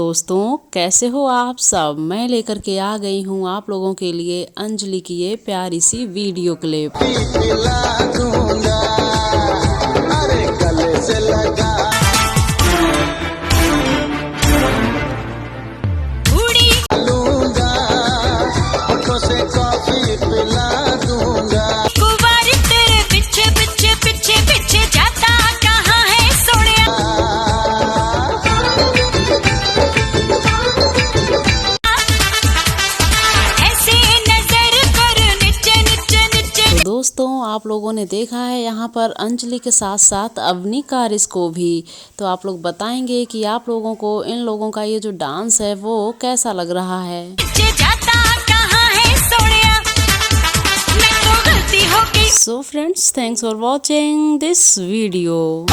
दोस्तों, कैसे हो आप सब। मैं लेकर के आ गई हूँ आप लोगों के लिए अंजलि की ये प्यारी सी वीडियो क्लिप। दोस्तों, आप लोगों ने देखा है यहाँ पर अंजलि के साथ साथ अवनी कारिस को भी। तो आप लोग बताएंगे कि आप लोगों को इन लोगों का ये जो डांस है वो कैसा लग रहा है। So friends, thanks for watching this video.